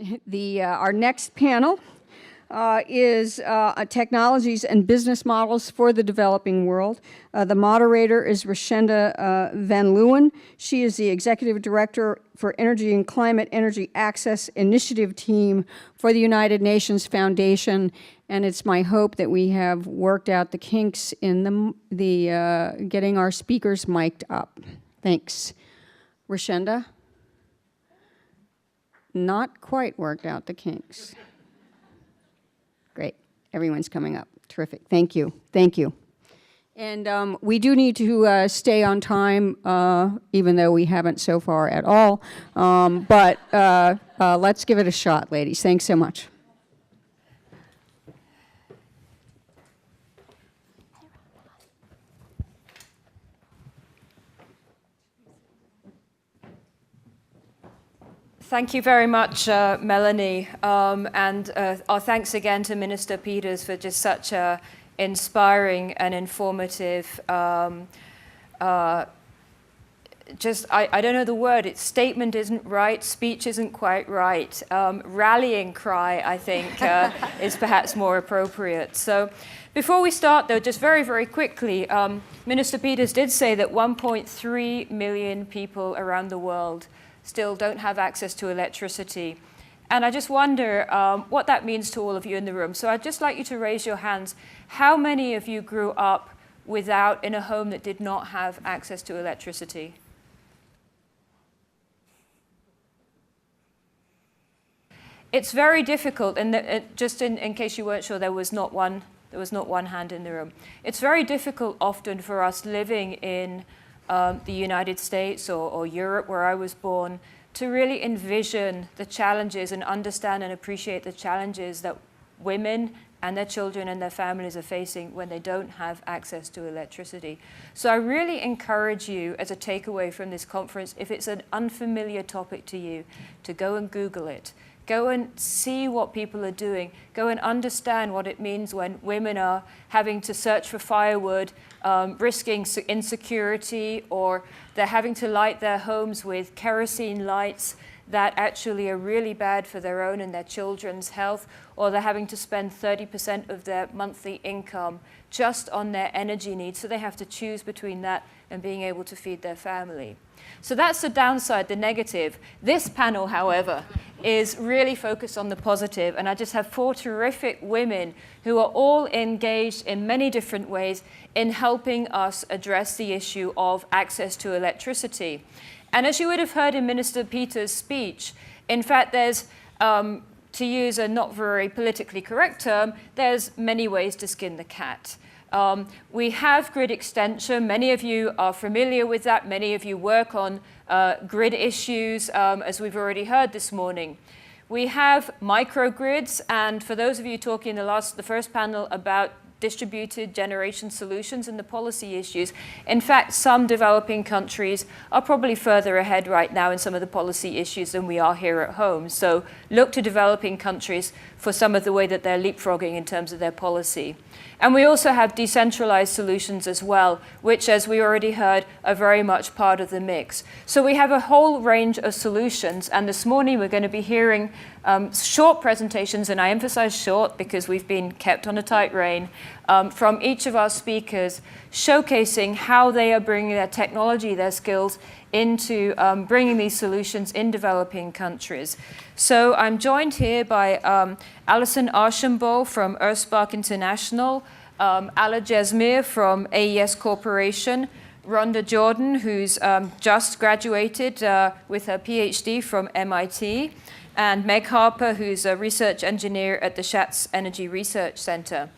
Our next panel is Technologies and Business Models for the Developing World. The moderator is Rhonda Van Leeuwen. She is the Executive Director for Energy and Climate Energy Access Initiative Team for the United Nations Foundation, and it's my hope that we have worked out the kinks in the getting our speakers mic'd up. Thanks. Rhonda? Not quite worked out the kinks. Great. Everyone's coming up. Terrific. Thank you. Thank you. And we do need to stay on time, even though we haven't so far at all. But let's give it a shot, ladies. Thanks so much. Thank you very much, Melanie, and our thanks again to Minister Peters for just such a inspiring and informative, I don't know the word, its statement isn't right, speech isn't quite right, rallying cry, I think, is perhaps more appropriate. So before we start, though, just very, very quickly, Minister Peters did say that 1.3 million people around the world still don't have access to electricity. And I just wonder what that means to all of you in the room. So I'd just like you to raise your hands. How many of you grew up in a home that did not have access to electricity? It's very difficult, and just in case you weren't sure, there was not one hand in the room. It's very difficult often for us living in the United States or Europe, where I was born, to really envision the challenges and understand and appreciate the challenges that women and their children and their families are facing when they don't have access to electricity. So I really encourage you, as a takeaway from this conference, if it's an unfamiliar topic to you, to go and Google it. Go and see what people are doing. Go and understand what it means when women are having to search for firewood, risking insecurity, or they're having to light their homes with kerosene lights that actually are really bad for their own and their children's health, or they're having to spend 30% of their monthly income just on their energy needs, so they have to choose between that and being able to feed their family. So that's the downside, the negative. This panel, however, is really focused on the positive, and I just have 4 terrific women who are all engaged in many different ways in helping us address the issue of access to electricity. And as you would have heard in Minister Peters' speech, in fact, there's, to use a not very politically correct term, there's many ways to skin the cat. We have grid extension. Many of you are familiar with that. Many of you work on grid issues, as we've already heard this morning. We have microgrids, and for those of you talking in the first panel about distributed generation solutions and the policy issues. In fact, some developing countries are probably further ahead right now in some of the policy issues than we are here at home. So look to developing countries for some of the way that they're leapfrogging in terms of their policy. And we also have decentralized solutions as well, which, as we already heard, are very much part of the mix. So we have a whole range of solutions, and this morning we're going to be hearing short presentations, and I emphasize short because we've been kept on a tight rein, from each of our speakers, showcasing how they are bringing their technology, their skills, into bringing these solutions in developing countries. So I'm joined here by Allison Archambault from EarthSpark International, Alla Jezmir from AES Corporation, Rhonda Jordan, who's just graduated with her PhD from MIT, and Meg Harper, who's a research engineer at the Schatz Energy Research Center.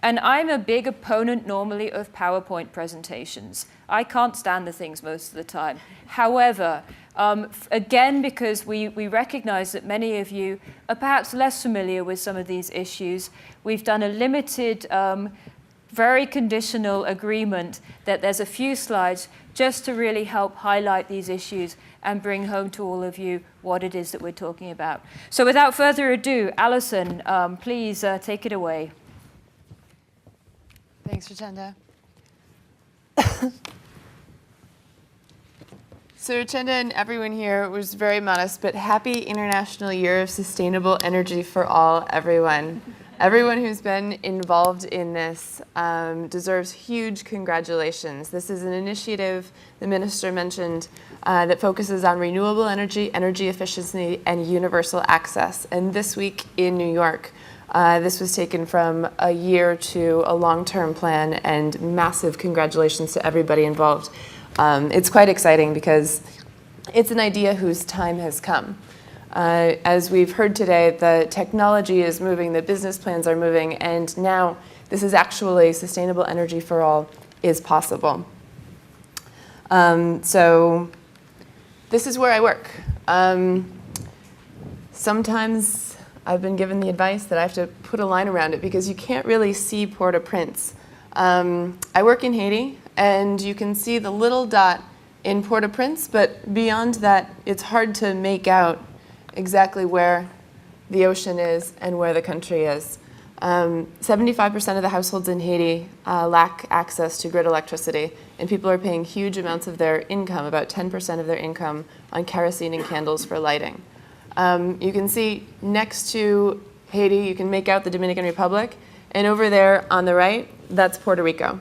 And I'm a big opponent normally of PowerPoint presentations. I can't stand the things most of the time. However, again, because we recognize that many of you are perhaps less familiar with some of these issues, we've done a limited, very conditional agreement that there's a few slides just to really help highlight these issues and bring home to all of you what it is that we're talking about. So without further ado, Allison, please take it away. Thanks, Rhonda. So Rhonda and everyone here was very modest, but happy International Year of Sustainable Energy for all, everyone. Everyone who's been involved in this deserves huge congratulations. This is an initiative the minister mentioned that focuses on renewable energy, energy efficiency, and universal access. And this week in New York, this was taken from a year to a long-term plan, and massive congratulations to everybody involved. It's quite exciting because it's an idea whose time has come. As we've heard today, the technology is moving, the business plans are moving, and now this is actually sustainable energy for all is possible. So this is where I work. Sometimes I've been given the advice that I have to put a line around it because you can't really see Port-au-Prince. I work in Haiti, and you can see the little dot in Port-au-Prince, but beyond that, it's hard to make out exactly where the ocean is and where the country is. 75% of the households in Haiti lack access to grid electricity, and people are paying huge amounts of their income, about 10% of their income, on kerosene and candles for lighting. You can see next to Haiti, you can make out the Dominican Republic, and over there on the right, that's Puerto Rico.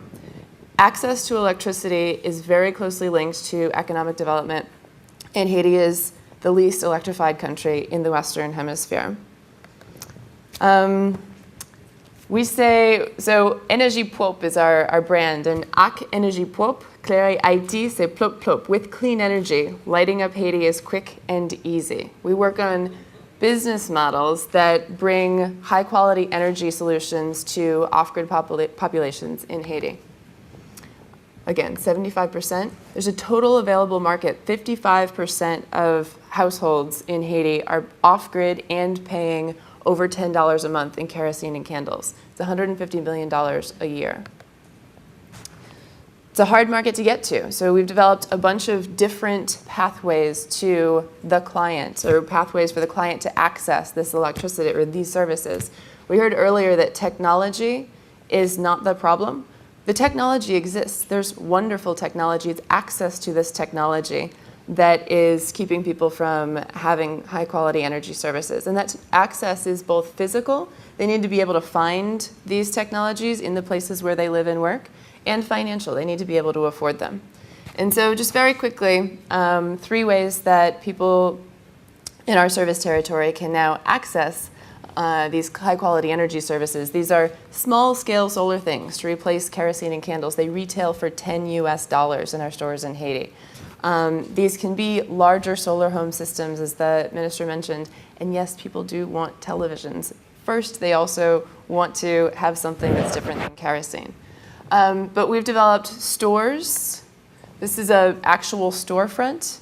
Access to electricity is very closely linked to economic development, and Haiti is the least electrified country in the Western Hemisphere. We say, so Energy Pop is our brand, and Ak Energy Pop, Claire Haiti, c'est plop plop. With clean energy, lighting up Haiti is quick and easy. We work on business models that bring high quality energy solutions to off-grid populations in Haiti. Again, 75%. There's a total available market. 55% of households in Haiti are off-grid and paying over $10 a month in kerosene and candles. It's $150 million a year. It's a hard market to get to, so we've developed a bunch of different pathways to the client, or pathways for the client to access this electricity or these services. We heard earlier that technology is not the problem. The technology exists. There's wonderful technology. It's access to this technology that is keeping people from having high quality energy services. And that access is both physical. They need to be able to find these technologies in the places where they live and work, and financial. They need to be able to afford them. And so just very quickly, 3 ways that people in our service territory can now access these high-quality energy services. These are small-scale solar things to replace kerosene and candles. They retail for $10 US in our stores in Haiti. These can be larger solar home systems, as the minister mentioned. And yes, people do want televisions. First, they also want to have something that's different than kerosene. But we've developed stores. This is an actual storefront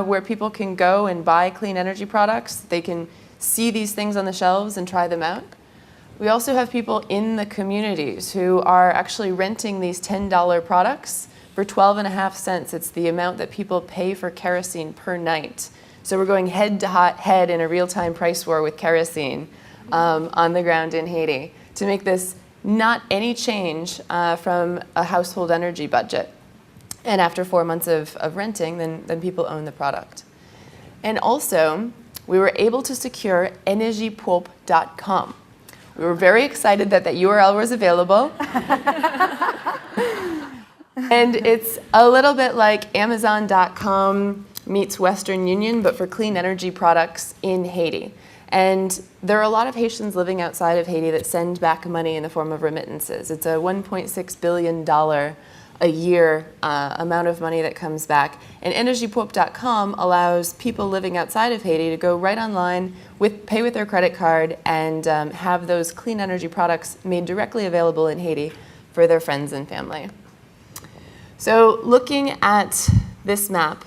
where people can go and buy clean energy products. They can see these things on the shelves and try them out. We also have people in the communities who are actually renting these $10 products for 12.5 cents. It's the amount that people pay for kerosene per night. So we're going head to head in a real-time price war with kerosene on the ground in Haiti to make this not any change from a household energy budget. And after 4 months of renting, then people own the product. And also, we were able to secure energypop.com. We were very excited that that URL was available. And it's a little bit like Amazon.com meets Western Union, but for clean energy products in Haiti. And there are a lot of Haitians living outside of Haiti that send back money in the form of remittances. It's a $1.6 billion a year amount of money that comes back. And energypop.com allows people living outside of Haiti to go right online, pay with their credit card, and have those clean energy products made directly available in Haiti for their friends and family. So looking at this map,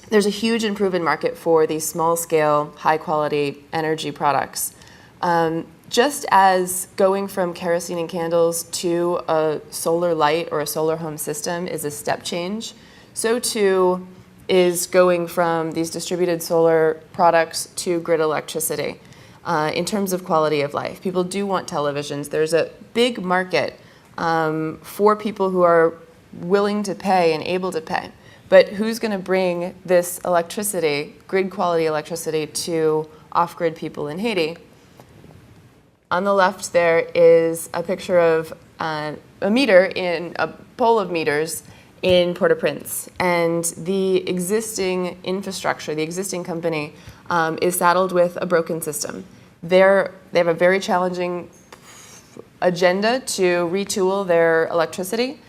there's a huge and proven market for these small-scale, high-quality energy products. Just as going from kerosene and candles to a solar light or a solar home system is a step change, so too is going from these distributed solar products to grid electricity in terms of quality of life. People do want televisions. There's a big market for people who are willing to pay and able to pay. But who's going to bring this electricity, grid quality electricity, to off-grid people in Haiti? On the left there is a picture of a meter in a pole of meters in Port-au-Prince. And the existing infrastructure, the existing company, is saddled with a broken system. They have a very challenging agenda to retool their electricity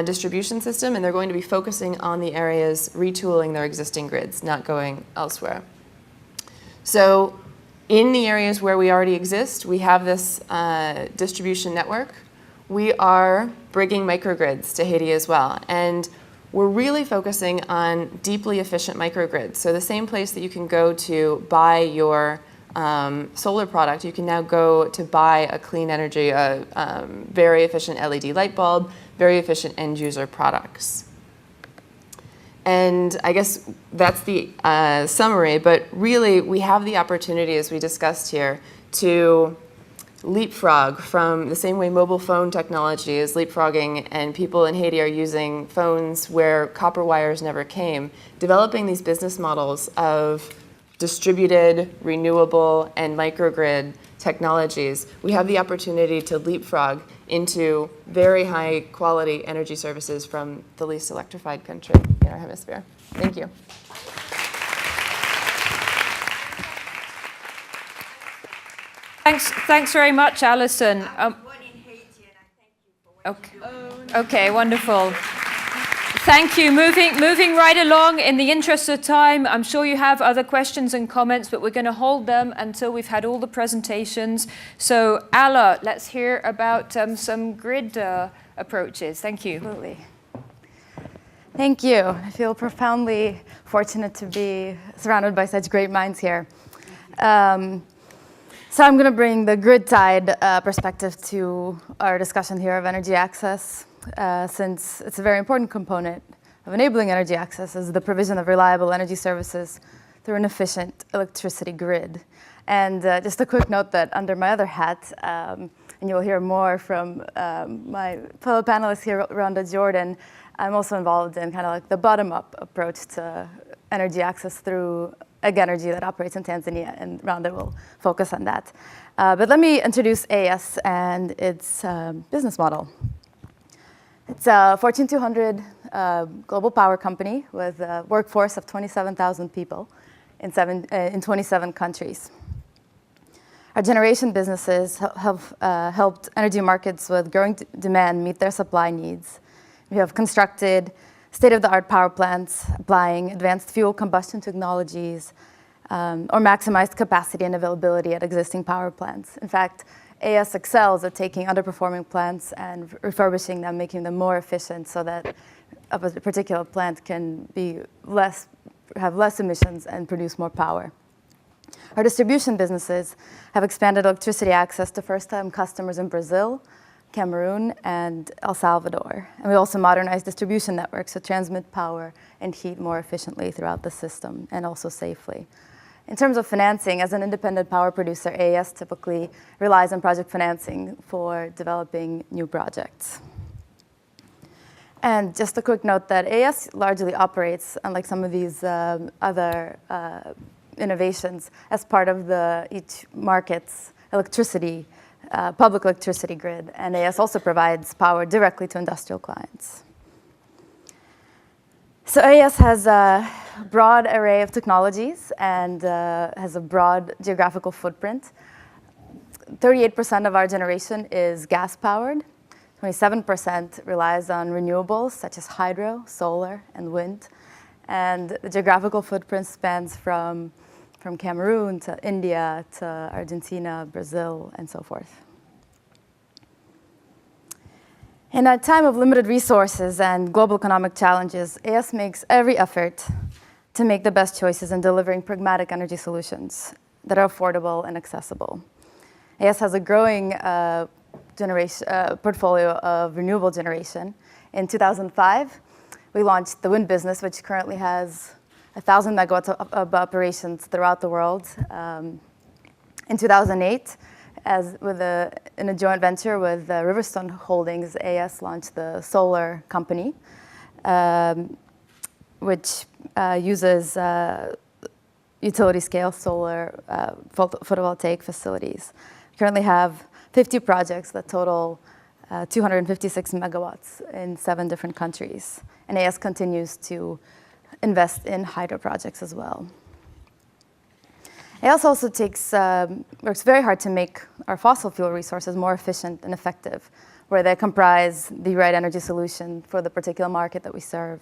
distribution system, and they're going to be focusing on the areas retooling their existing grids, not going elsewhere. So in the areas where we already exist, we have this distribution network. We are bringing microgrids to Haiti as well. And we're really focusing on deeply efficient microgrids. So the same place that you can go to buy your solar product, you can now go to buy a clean energy, very efficient LED light bulb, very efficient end user products. And I guess that's the summary, but really we have the opportunity, as we discussed here, to leapfrog from the same way mobile phone technology is leapfrogging and people in Haiti are using phones where copper wires never came, developing these business models of distributed, renewable, and microgrid technologies. We have the opportunity to leapfrog into very high quality energy services from the least electrified country in our hemisphere. Thank you. Thanks very much, Allison. Okay, wonderful. Thank you. Moving right along, in the interest of time, I'm sure you have other questions and comments, but we're going to hold them until we've had all the presentations. So, Alla, let's hear about some grid approaches. Thank you. Absolutely. Thank you. I feel profoundly fortunate to be surrounded by such great minds here. So I'm going to bring the grid side perspective to our discussion here of energy access, since it's a very important component of enabling energy access is the provision of reliable energy services through an efficient electricity grid. And just a quick note that under my other hat, and you'll hear more from my fellow panelists here, Rhonda Jordan, I'm also involved in kind of like the bottom-up approach to energy access through Egg Energy that operates in Tanzania, and Rhonda will focus on that. But let me introduce AES and its business model. It's a Fortune 200 global power company with a workforce of 27,000 people in 27 countries. Our generation businesses have helped energy markets with growing demand meet their supply needs. We have constructed state-of-the-art power plants applying advanced fuel combustion technologies or maximized capacity and availability at existing power plants. In fact, AES excels at taking underperforming plants and refurbishing them, making them more efficient so that a particular plant can have less emissions and produce more power. Our distribution businesses have expanded electricity access to first-time customers in Brazil, Cameroon, and El Salvador. And we also modernize distribution networks to transmit power and heat more efficiently throughout the system and also safely. In terms of financing, as an independent power producer, AES typically relies on project financing for developing new projects. And just a quick note that AES largely operates, unlike some of these other innovations, as part of each market's electricity public electricity grid, and AES also provides power directly to industrial clients. So AES has a broad array of technologies and has a broad geographical footprint. 38% of our generation is gas-powered. 27% relies on renewables such as hydro, solar, and wind. And the geographical footprint spans from Cameroon to India to Argentina, Brazil, and so forth. In a time of limited resources and global economic challenges, AES makes every effort to make the best choices in delivering pragmatic energy solutions that are affordable and accessible. AES has a growing portfolio of renewable generation. In 2005, we launched the wind business, which currently has 1,000 megawatts of operations throughout the world. In 2008, in a joint venture with Riverstone Holdings, AES launched the solar company. which uses utility-scale solar photovoltaic facilities. We currently have 50 projects that total 256 megawatts in 7 different countries. And AES continues to invest in hydro projects as well. AES also works very hard to make our fossil fuel resources more efficient and effective, where they comprise the right energy solution for the particular market that we serve.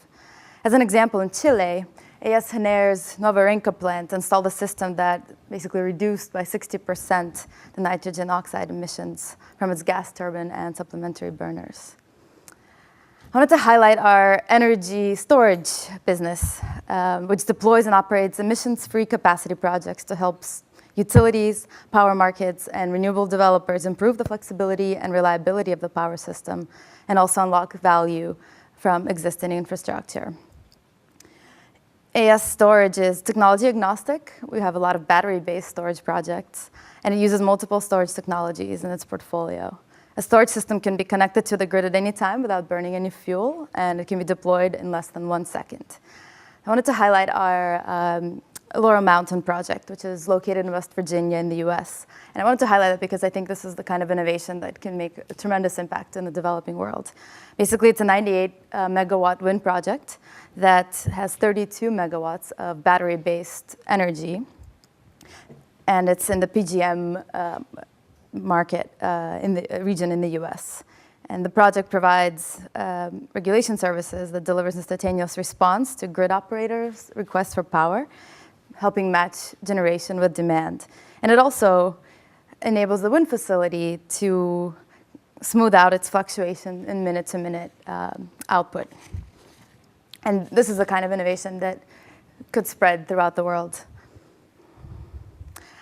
As an example, in Chile, AES Gener's Nova Renca plant installed a system that basically reduced by 60% the nitrogen oxide emissions from its gas turbine and supplementary burners. I wanted to highlight our energy storage business, which deploys and operates emissions-free capacity projects to help utilities, power markets, and renewable developers improve the flexibility and reliability of the power system, and also unlock value from existing infrastructure. AES storage is technology agnostic. We have a lot of battery-based storage projects, and it uses multiple storage technologies in its portfolio. A storage system can be connected to the grid at any time without burning any fuel, and it can be deployed in less than 1 second. I wanted to highlight our Laurel Mountain project, which is located in West Virginia in the US. And I wanted to highlight it because I think this is the kind of innovation that can make a tremendous impact in the developing world. Basically, it's a 98 megawatt wind project that has 32 megawatts of battery-based energy. And it's in the PJM market in the region in the US. And the project provides regulation services that delivers instantaneous response to grid operators' requests for power, helping match generation with demand. And it also enables the wind facility to smooth out its fluctuation in minute-to-minute output. And this is the kind of innovation that could spread throughout the world.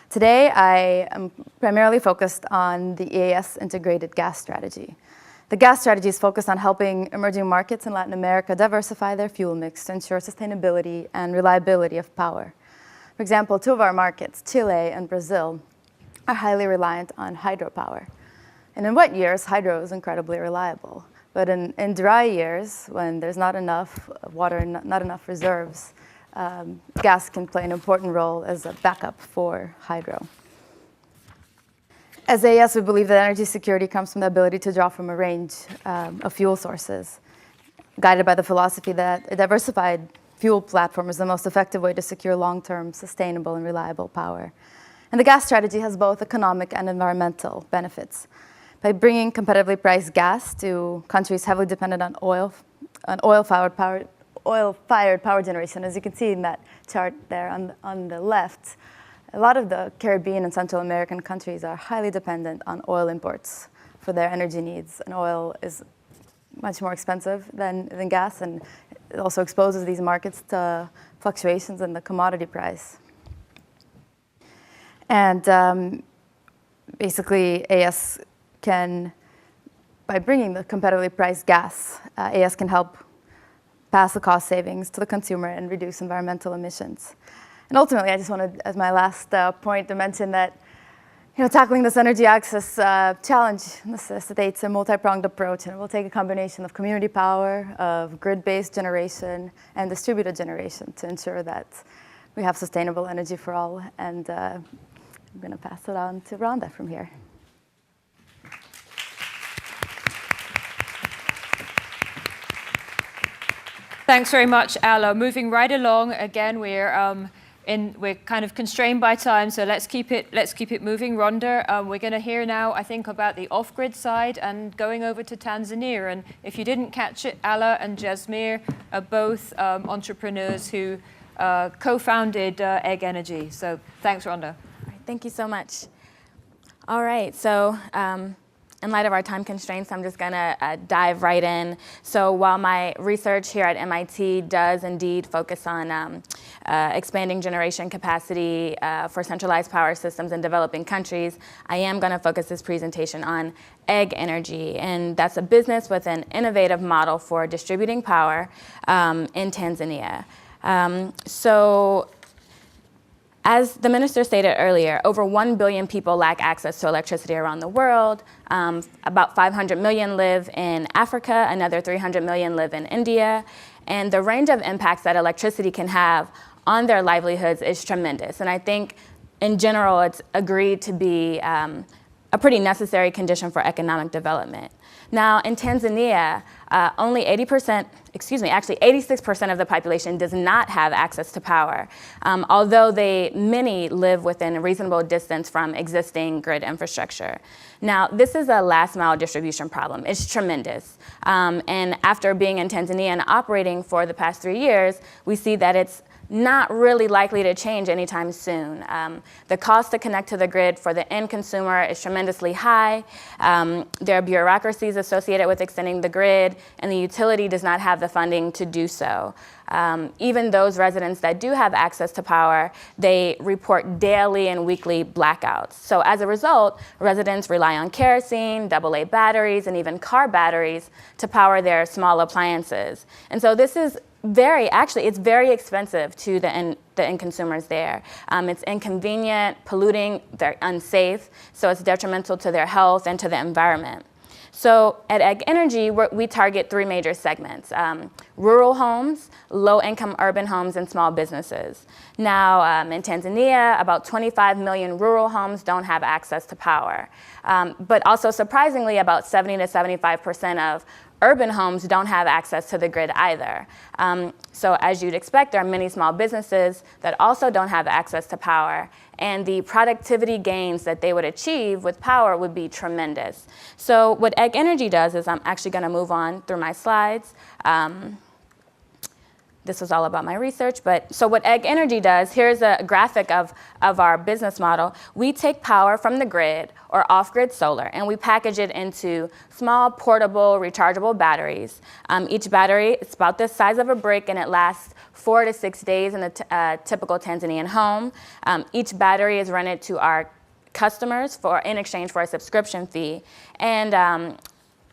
Today, I am primarily focused on the EAS integrated gas strategy. The gas strategy is focused on helping emerging markets in Latin America diversify their fuel mix to ensure sustainability and reliability of power. For example, 2 of our markets, Chile and Brazil, are highly reliant on hydropower. And in wet years, hydro is incredibly reliable. But in dry years, when there's not enough water, not enough reserves, gas can play an important role as a backup for hydro. As AES, we believe that energy security comes from the ability to draw from a range of fuel sources, guided by the philosophy that a diversified fuel platform is the most effective way to secure long-term, sustainable, and reliable power. And the gas strategy has both economic and environmental benefits. By bringing competitively priced gas to countries heavily dependent on oil-fired power generation, as you can see in that chart there on the left, a lot of the Caribbean and Central American countries are highly dependent on oil imports for their energy needs, and oil is much more expensive than gas, and it also exposes these markets to fluctuations in the commodity price. And basically, AES can, by bringing the competitively priced gas, AES can help pass the cost savings to the consumer and reduce environmental emissions. And ultimately, I just wanted, as my last point, to mention that tackling this energy access challenge necessitates a multi-pronged approach, and it will take a combination of community power, of grid-based generation, and distributed generation to ensure that we have sustainable energy for all. And I'm going to pass it on to Rhonda from here. Thanks very much, Alla. Moving right along. Again, we're kind of constrained by time, so let's keep it moving. Rhonda, we're going to hear now, I think, about the off-grid side and going over to Tanzania. And if you didn't catch it, Alla and Jezmir are both entrepreneurs who co-founded Egg Energy. So thanks, Rhonda. All right, thank you so much. All right, so in light of our time constraints, I'm just going to dive right in. So while my research here at MIT does indeed focus on expanding generation capacity for centralized power systems in developing countries, I am going to focus this presentation on Egg Energy. And that's a business with an innovative model for distributing power in Tanzania. As the minister stated earlier, over 1 billion people lack access to electricity around the world. About 500 million live in Africa, another 300 million live in India. And the range of impacts that electricity can have on their livelihoods is tremendous. And I think in general, it's agreed to be a pretty necessary condition for economic development. Now, in Tanzania, only 86% of the population does not have access to power, although many live within a reasonable distance from existing grid infrastructure. Now, this is a last mile distribution problem. It's tremendous. And after being in Tanzania and operating for the past 3 years, we see that it's not really likely to change anytime soon. The cost to connect to the grid for the end consumer is tremendously high. There are bureaucracies associated with extending the grid, and the utility does not have the funding to do so. Even those residents that do have access to power, they report daily and weekly blackouts. So as a result, residents rely on kerosene, AA batteries, and even car batteries to power their small appliances. And so this is it's very expensive to the end consumers there. It's inconvenient, polluting, they're unsafe, so it's detrimental to their health and to the environment. So at Egg Energy, we target 3 major segments: rural homes, low-income urban homes, and small businesses. Now, in Tanzania, about 25 million rural homes don't have access to power. But also surprisingly, about 70 to 75% of urban homes don't have access to the grid either. So as you'd expect, there are many small businesses that also don't have access to power, and the productivity gains that they would achieve with power would be tremendous. So what Egg Energy does is, I'm actually going to move on through my slides. This was all about my research, but so what Egg Energy does, here's a graphic of our business model. We take power from the grid or off-grid solar, and we package it into small, portable, rechargeable batteries. Each battery is about the size of a brick, and it lasts 4 to 6 days in a typical Tanzanian home. Each battery is rented to our customers in exchange for a subscription fee. And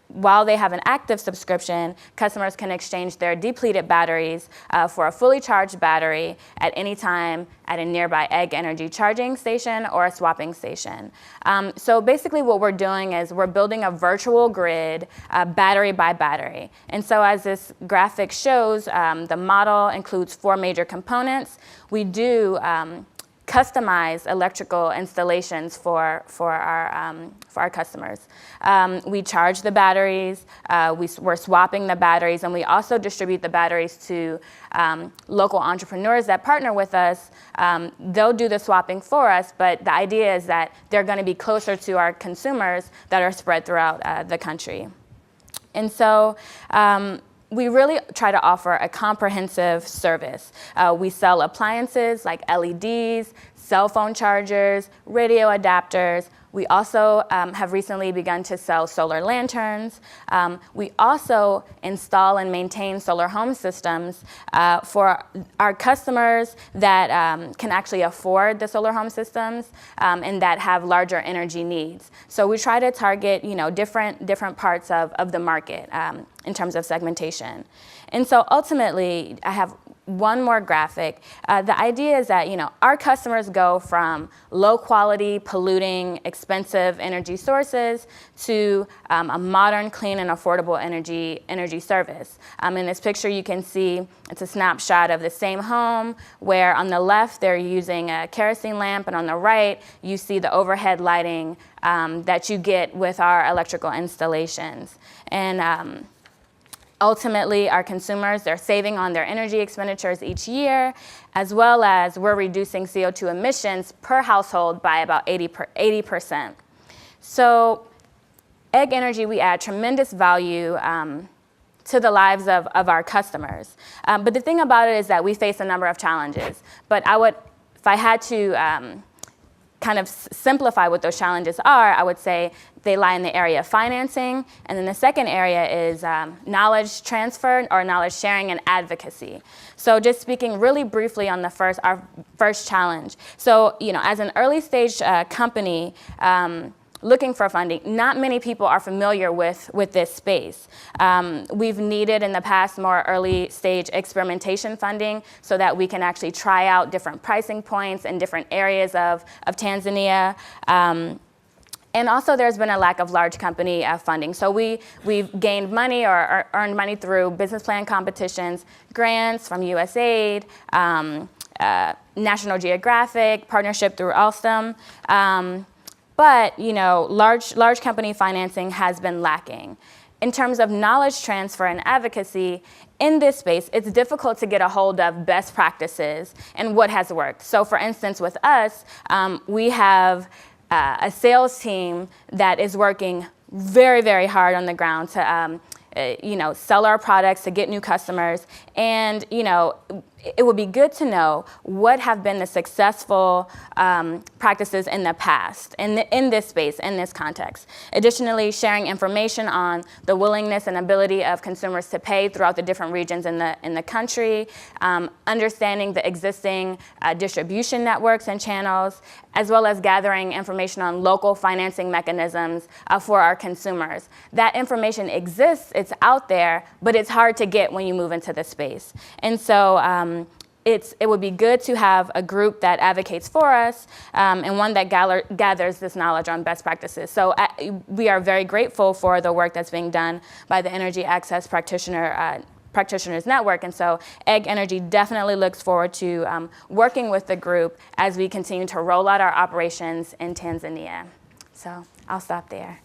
while they have an active subscription, customers can exchange their depleted batteries for a fully charged battery at any time at a nearby Egg Energy charging station or a swapping station. So basically what we're doing is we're building a virtual grid battery by battery. And so as this graphic shows, the model includes 4 major components. We do customize electrical installations for our customers. We charge the batteries, we're swapping the batteries, and we also distribute the batteries to local entrepreneurs that partner with us. They'll do the swapping for us, but the idea is that they're going to be closer to our consumers that are spread throughout the country. And so we really try to offer a comprehensive service. We sell appliances like LEDs, cell phone chargers, radio adapters. We also have recently begun to sell solar lanterns. We also install and maintain solar home systems for our customers that can actually afford the solar home systems and that have larger energy needs. So we try to target, different parts of the market in terms of segmentation. And so ultimately, I have one more graphic. The idea is that our customers go from low quality, polluting, expensive energy sources to a modern, clean, and affordable energy service. In this picture, you can see it's a snapshot of the same home where on the left they're using a kerosene lamp, and on the right you see the overhead lighting that you get with our electrical installations. And ultimately, our consumers, they're saving on their energy expenditures each year, as well as we're reducing CO2 emissions per household by about 80%. So Egg Energy, we add tremendous value to the lives of our customers. But the thing about it is that we face a number of challenges. But if I had to kind of simplify what those challenges are, I would say they lie in the area of financing, and then the second area is knowledge transfer or knowledge sharing and advocacy. So just speaking really briefly on our first challenge. So as an early stage company looking for funding, not many people are familiar with this space. We've needed in the past more early stage experimentation funding so that we can actually try out different pricing points in different areas of Tanzania. And also there's been a lack of large company funding. So we've gained money or earned money through business plan competitions, grants from USAID, National Geographic, partnership through Alstom. But large company financing has been lacking. In terms of knowledge transfer and advocacy, in this space, it's difficult to get a hold of best practices and what has worked. So for instance, with us, we have a sales team that is working very, very hard on the ground to sell our products, to get new customers. And it would be good to know what have been the successful practices in the past, in this space, in this context. Additionally, sharing information on the willingness and ability of consumers to pay throughout the different regions in the country, understanding the existing distribution networks and channels, as well as gathering information on local financing mechanisms for our consumers. That information exists, it's out there, but it's hard to get when you move into this space. And so it would be good to have a group that advocates for us and one that gathers this knowledge on best practices. So we are very grateful for the work that's being done by the Energy Access Practitioners Network. And so Egg Energy definitely looks forward to working with the group as we continue to roll out our operations in Tanzania. So I'll stop there.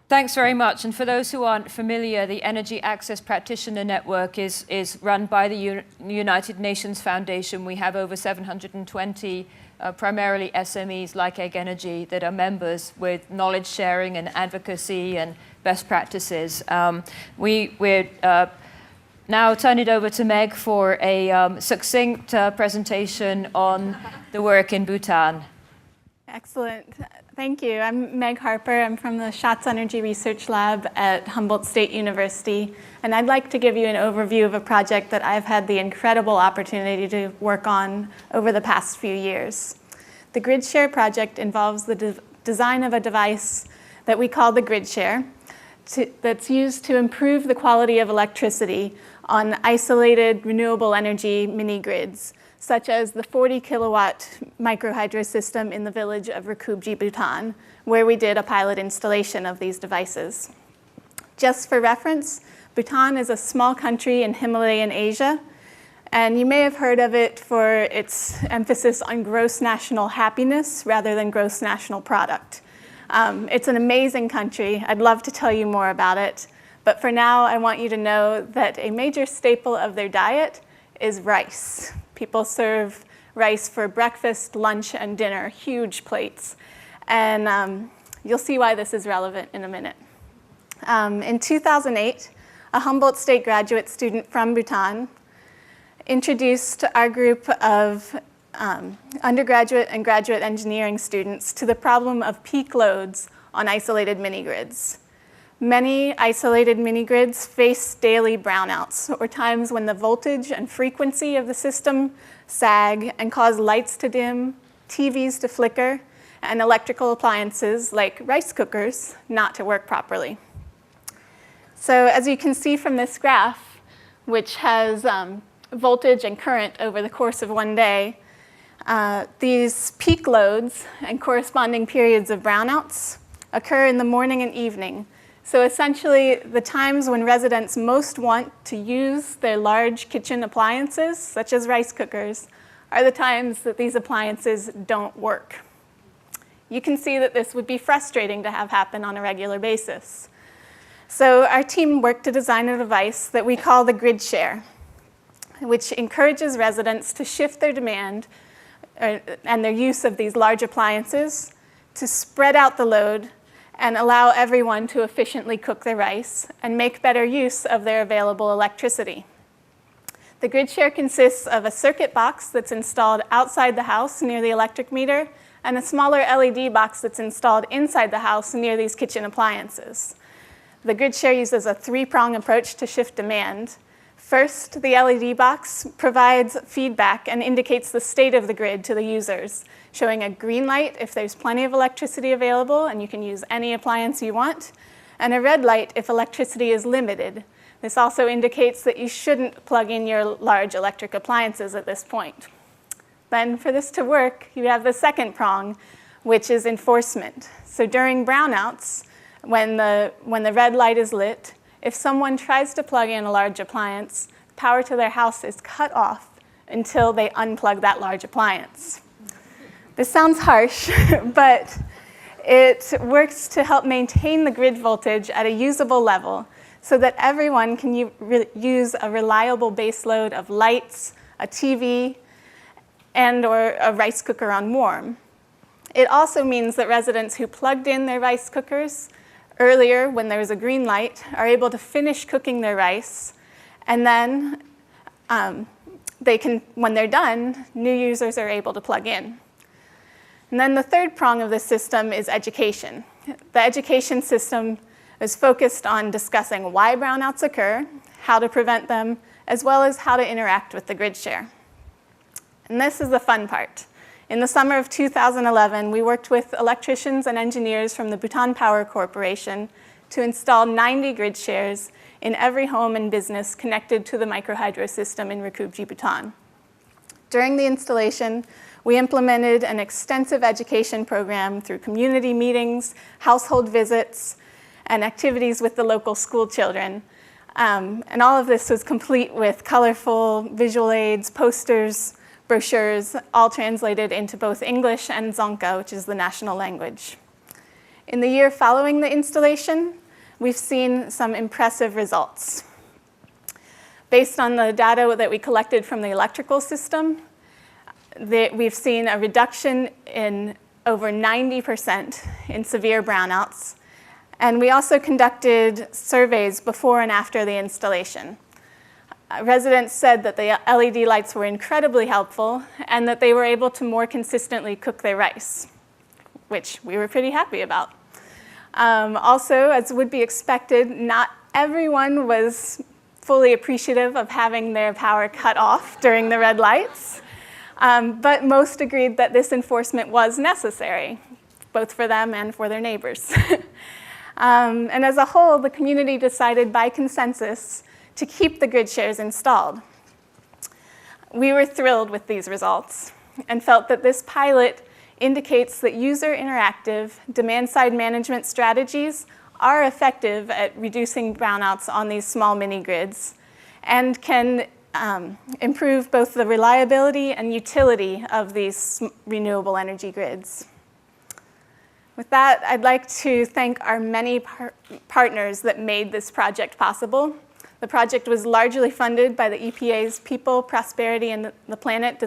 Thanks very much. And for those who aren't familiar, the Energy Access Practitioner Network is run by the United Nations Foundation. We have over 720 primarily SMEs like Egg Energy that are members with knowledge sharing and advocacy and best practices. We're now turn it over to Meg for a succinct presentation on the work in Bhutan. Excellent. Thank you. I'm Meg Harper. I'm from the Schatz Energy Research Lab at Humboldt State University, and I'd like to give you an overview of a project that I've had the incredible opportunity to work on over the past few years. The GridShare project involves the design of a device that we call the GridShare that's used to improve the quality of electricity on isolated renewable energy mini-grids, such as the 40-kilowatt microhydro system in the village of Rakubji, Bhutan, where we did a pilot installation of these devices. Just for reference, Bhutan is a small country in Himalayan Asia, and you may have heard of it for its emphasis on gross national happiness rather than gross national product. It's an amazing country. I'd love to tell you more about it, but for now, I want you to know that a major staple of their diet is rice. People serve rice for breakfast, lunch, and dinner, huge plates. And you'll see why this is relevant in a minute. In 2008, a Humboldt State graduate student from Bhutan introduced our group of undergraduate and graduate engineering students to the problem of peak loads on isolated mini-grids. Many isolated mini-grids face daily brownouts, or times when the voltage and frequency of the system sag and cause lights to dim, TVs to flicker, and electrical appliances like rice cookers not to work properly. So as you can see from this graph, which has voltage and current over the course of one day, these peak loads and corresponding periods of brownouts occur in the morning and evening. So essentially, the times when residents most want to use their large kitchen appliances, such as rice cookers, are the times that these appliances don't work. You can see that this would be frustrating to have happen on a regular basis. So our team worked to design a device that we call the GridShare, which encourages residents to shift their demand and their use of these large appliances to spread out the load and allow everyone to efficiently cook their rice and make better use of their available electricity. The GridShare consists of a circuit box that's installed outside the house near the electric meter and a smaller LED box that's installed inside the house near these kitchen appliances. The GridShare uses a three-prong approach to shift demand. First, the LED box provides feedback and indicates the state of the grid to the users, showing a green light if there's plenty of electricity available and you can use any appliance you want, and a red light if electricity is limited. This also indicates that you shouldn't plug in your large electric appliances at this point. Then for this to work, you have the second prong, which is enforcement. So during brownouts, when the red light is lit, if someone tries to plug in a large appliance, power to their house is cut off until they unplug that large appliance. This sounds harsh, but it works to help maintain the grid voltage at a usable level so that everyone can use a reliable base load of lights, a TV, and/or a rice cooker on warm. It also means that residents who plugged in their rice cookers earlier when there was a green light are able to finish cooking their rice, and then when they're done, new users are able to plug in. And then the third prong of this system is education. The education system is focused on discussing why brownouts occur, how to prevent them, as well as how to interact with the grid share. And this is the fun part. In the summer of 2011, we worked with electricians and engineers from the Bhutan Power Corporation to install 90 grid shares in every home and business connected to the microhydro system in Rakubji, Bhutan. During the installation, we implemented an extensive education program through community meetings, household visits, and activities with the local school children. And all of this was complete with colorful visual aids, posters, brochures, all translated into both English and Dzongkha, which is the national language. In the year following the installation, we've seen some impressive results. Based on the data that we collected from the electrical system, we've seen a reduction in over 90% in severe brownouts. And we also conducted surveys before and after the installation. Residents said that the LED lights were incredibly helpful and that they were able to more consistently cook their rice, which we were pretty happy about. Also, as would be expected, not everyone was fully appreciative of having their power cut off during the red lights, but most agreed that this enforcement was necessary, both for them and for their neighbors. And as a whole, the community decided by consensus to keep the grid shares installed. We were thrilled with these results and felt that this pilot indicates that user-interactive demand-side management strategies are effective at reducing brownouts on these small mini-grids and can improve both the reliability and utility of these renewable energy grids. With that, I'd like to thank our many partners that made this project possible. The project was largely funded by the EPA's People, Prosperity, and the Planet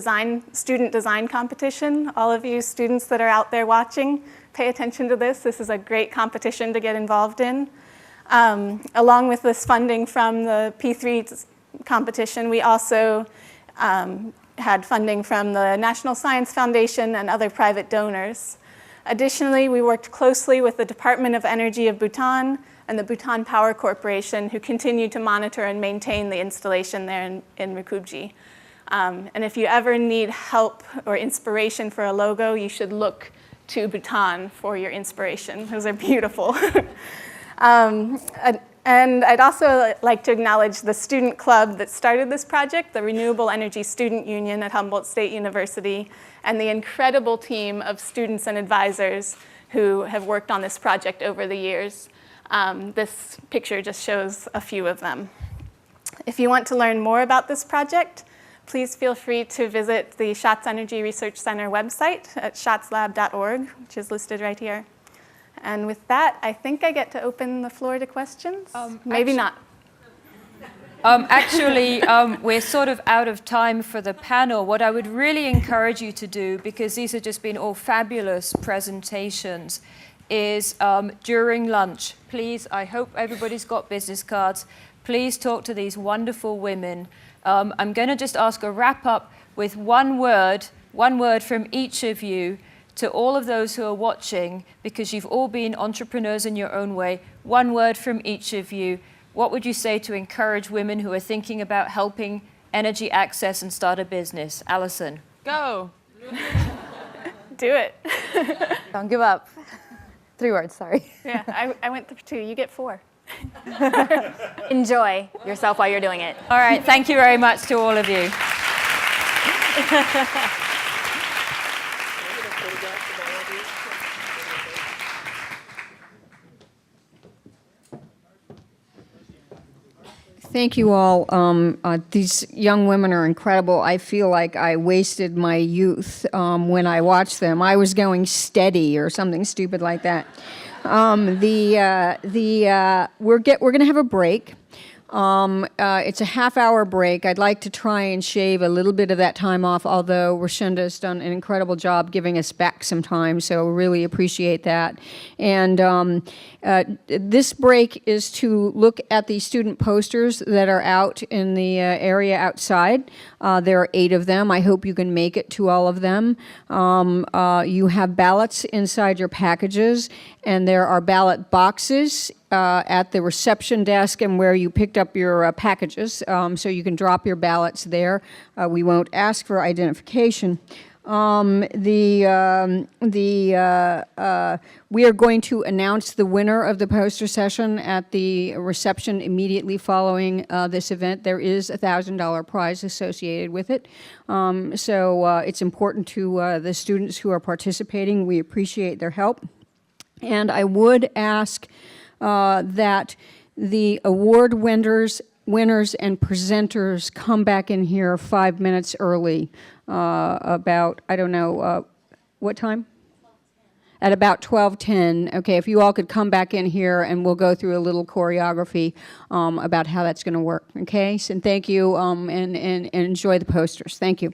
Student Design Competition. All of you students that are out there watching, pay attention to this. This is a great competition to get involved in. Along with this funding from the P3 competition, we also had funding from the National Science Foundation and other private donors. Additionally, we worked closely with the Department of Energy of Bhutan and the Bhutan Power Corporation, who continue to monitor and maintain the installation there in Rakubji. And if you ever need help or inspiration for a logo, you should look to Bhutan for your inspiration. Those are beautiful. And I'd also like to acknowledge the student club that started this project, the Renewable Energy Student Union at Humboldt State University, and the incredible team of students and advisors who have worked on this project over the years. This picture just shows a few of them. If you want to learn more about this project, please feel free to visit the Schatz Energy Research Center website at schatzlab.org, which is listed right here. And with that, I think I get to open the floor to questions. Maybe not. We're sort of out of time for the panel. What I would really encourage you to do, because these have just been all fabulous presentations, is during lunch, please, I hope everybody's got business cards, please talk to these wonderful women. I'm going to just ask a wrap up with one word from each of you to all of those who are watching, because you've all been entrepreneurs in your own way. One word from each of you. What would you say to encourage women who are thinking about helping energy access and start a business? Allison. Go. Do it. Don't give up. 3 words, sorry. Yeah, I went through 2. You get 4. Enjoy yourself while you're doing it. All right, thank you very much to all of you. Thank you all. These young women are incredible. I feel like I wasted my youth when I watched them. I was going steady or something stupid like that. We're going to have a break. It's a half-hour break. I'd like to try and shave a little bit of that time off, although Rhonda has done an incredible job giving us back some time, so really appreciate that. And this break is to look at the student posters that are out in the area outside. There are 8 of them. I hope you can make it to all of them. You have ballots inside your packages, and there are ballot boxes at the reception desk and where you picked up your packages, so you can drop your ballots there. We won't ask for identification. We are going to announce the winner of the poster session at the reception immediately following this event. There is a $1,000 prize associated with it. So it's important to the students who are participating. We appreciate their help. And I would ask that the award winners and presenters come back in here 5 minutes early, about, I don't know, what time? At about 12:10. Okay, if you all could come back in here and we'll go through a little choreography about how that's going to work. Okay, so thank you, and enjoy the posters. Thank you.